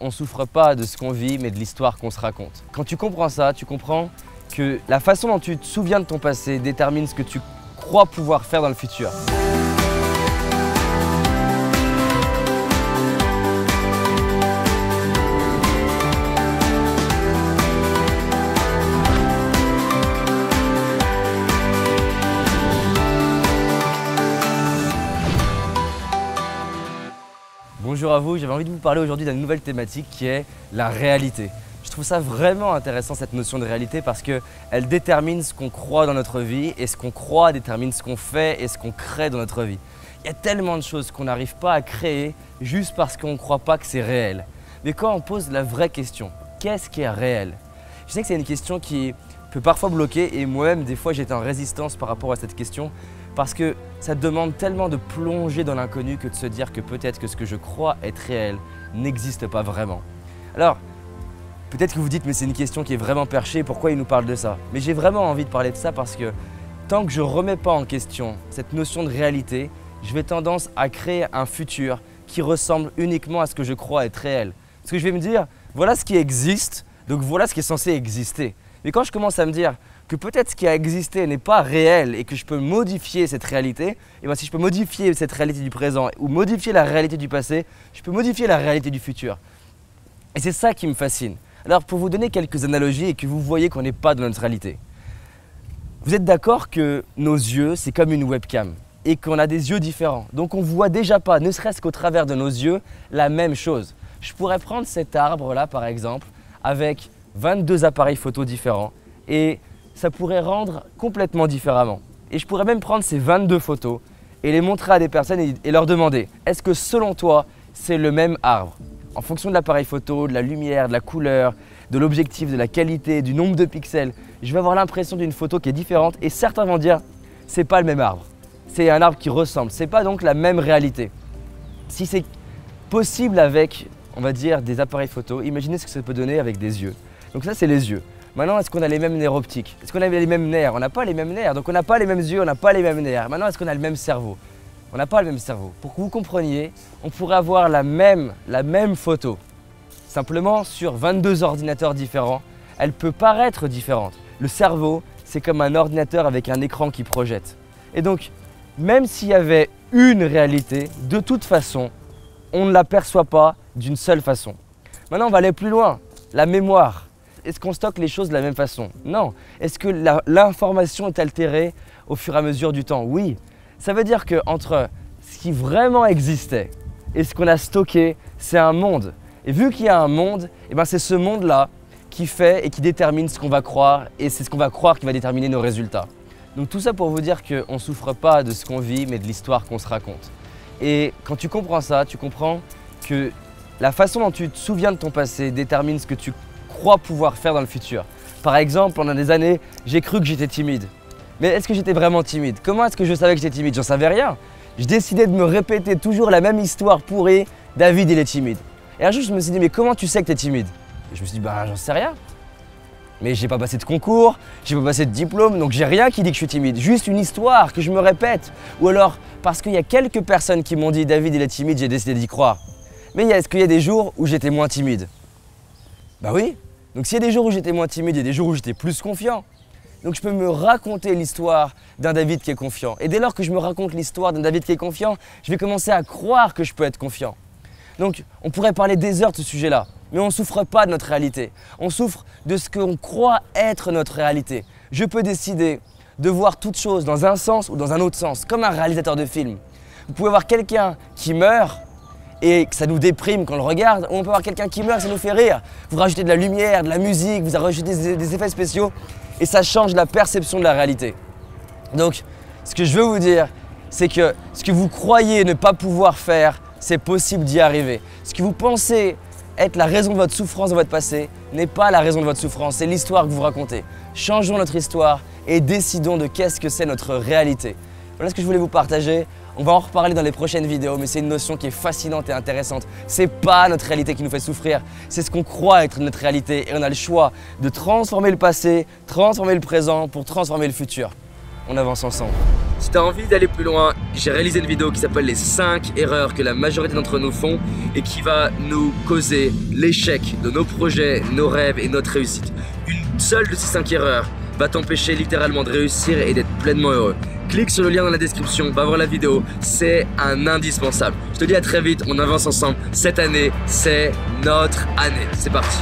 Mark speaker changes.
Speaker 1: on ne souffre pas de ce qu'on vit, mais de l'histoire qu'on se raconte. Quand tu comprends ça, tu comprends que la façon dont tu te souviens de ton passé détermine ce que tu crois pouvoir faire dans le futur. Bonjour à vous, j'avais envie de vous parler aujourd'hui d'une nouvelle thématique qui est la réalité. Je trouve ça vraiment intéressant cette notion de réalité parce qu'elle détermine ce qu'on croit dans notre vie et ce qu'on croit détermine ce qu'on fait et ce qu'on crée dans notre vie. Il y a tellement de choses qu'on n'arrive pas à créer juste parce qu'on ne croit pas que c'est réel. Mais quand on pose la vraie question, qu'est-ce qui est réel? Je sais que c'est une question qui peut parfois bloquer et moi-même des fois j'étais en résistance par rapport à cette question parce que ça demande tellement de plonger dans l'inconnu que de se dire que peut-être que ce que je crois être réel n'existe pas vraiment. Alors, peut-être que vous dites mais c'est une question qui est vraiment perchée, pourquoi il nous parle de ça? Mais j'ai vraiment envie de parler de ça parce que tant que je ne remets pas en question cette notion de réalité, je vais tendance à créer un futur qui ressemble uniquement à ce que je crois être réel. Parce que je vais me dire, voilà ce qui existe, donc voilà ce qui est censé exister. Mais quand je commence à me dire que peut-être ce qui a existé n'est pas réel et que je peux modifier cette réalité, et bien si je peux modifier cette réalité du présent ou modifier la réalité du passé, je peux modifier la réalité du futur. Et c'est ça qui me fascine. Alors pour vous donner quelques analogies et que vous voyez qu'on n'est pas dans notre réalité. Vous êtes d'accord que nos yeux, c'est comme une webcam et qu'on a des yeux différents. Donc on ne voit déjà pas, ne serait-ce qu'au travers de nos yeux, la même chose. Je pourrais prendre cet arbre-là par exemple avec 22 appareils photo différents et ça pourrait rendre complètement différemment. Et je pourrais même prendre ces 22 photos et les montrer à des personnes et leur demander « Est-ce que selon toi, c'est le même arbre ?» En fonction de l'appareil photo, de la lumière, de la couleur, de l'objectif, de la qualité, du nombre de pixels, je vais avoir l'impression d'une photo qui est différente et certains vont dire « C'est pas le même arbre, c'est un arbre qui ressemble, c'est pas donc la même réalité. » Si c'est possible avec, on va dire, des appareils photo, imaginez ce que ça peut donner avec des yeux. Donc ça, c'est les yeux. Maintenant, est-ce qu'on a les mêmes nerfs optiques? Est-ce qu'on a les mêmes nerfs? On n'a pas les mêmes nerfs, donc on n'a pas les mêmes yeux, on n'a pas les mêmes nerfs. Maintenant, est-ce qu'on a le même cerveau? On n'a pas le même cerveau. Pour que vous compreniez, on pourrait avoir la même photo. Simplement, sur 22 ordinateurs différents, elle peut paraître différente. Le cerveau, c'est comme un ordinateur avec un écran qui projette. Et donc, même s'il y avait une réalité, de toute façon, on ne l'aperçoit pas d'une seule façon. Maintenant, on va aller plus loin. La mémoire. Est-ce qu'on stocke les choses de la même façon? Non. Est-ce que l'information est altérée au fur et à mesure du temps? Oui. Ça veut dire qu'entre ce qui vraiment existait et ce qu'on a stocké, c'est un monde. Et vu qu'il y a un monde, c'est ce monde-là qui fait et qui détermine ce qu'on va croire et c'est ce qu'on va croire qui va déterminer nos résultats. Donc tout ça pour vous dire qu'on ne souffre pas de ce qu'on vit mais de l'histoire qu'on se raconte. Et quand tu comprends ça, tu comprends que la façon dont tu te souviens de ton passé détermine ce que tu crois pouvoir faire dans le futur. Par exemple, pendant des années, j'ai cru que j'étais timide. Mais est-ce que j'étais vraiment timide? Comment est-ce que je savais que j'étais timide? J'en savais rien. Je décidais de me répéter toujours la même histoire pourrie, David il est timide. Et un jour je me suis dit mais comment tu sais que tu es timide? Et je me suis dit j'en sais rien. Mais j'ai pas passé de concours, j'ai pas passé de diplôme, donc j'ai rien qui dit que je suis timide. Juste une histoire que je me répète. Ou alors parce qu'il y a quelques personnes qui m'ont dit David il est timide, j'ai décidé d'y croire. Mais est-ce qu'il y a des jours où j'étais moins timide? Bah oui. Donc s'il y a des jours où j'étais moins timide, il y a des jours où j'étais plus confiant. Donc je peux me raconter l'histoire d'un David qui est confiant. Et dès lors que je me raconte l'histoire d'un David qui est confiant, je vais commencer à croire que je peux être confiant. Donc on pourrait parler des heures de ce sujet-là, mais on ne souffre pas de notre réalité. On souffre de ce qu'on croit être notre réalité. Je peux décider de voir toute chose dans un sens ou dans un autre sens, comme un réalisateur de film. Vous pouvez voir quelqu'un qui meurt et que ça nous déprime quand on le regarde, ou on peut voir quelqu'un qui meurt et ça nous fait rire. Vous rajoutez de la lumière, de la musique, vous rajoutez des effets spéciaux et ça change la perception de la réalité. Donc, ce que je veux vous dire, c'est que ce que vous croyez ne pas pouvoir faire, c'est possible d'y arriver. Ce que vous pensez être la raison de votre souffrance dans votre passé n'est pas la raison de votre souffrance, c'est l'histoire que vous racontez. Changeons notre histoire et décidons de qu'est-ce que c'est notre réalité. Voilà ce que je voulais vous partager. On va en reparler dans les prochaines vidéos, mais c'est une notion qui est fascinante et intéressante. C'est pas notre réalité qui nous fait souffrir, c'est ce qu'on croit être notre réalité et on a le choix de transformer le passé, transformer le présent pour transformer le futur. on avance ensemble. Si tu as envie d'aller plus loin, j'ai réalisé une vidéo qui s'appelle les 5 erreurs que la majorité d'entre nous font et qui va nous causer l'échec de nos projets, nos rêves et notre réussite. Une seule de ces 5 erreurs va t'empêcher littéralement de réussir et d'être pleinement heureux. Clique sur le lien dans la description, va voir la vidéo, c'est un indispensable. Je te dis à très vite, on avance ensemble. Cette année, c'est notre année. C'est parti.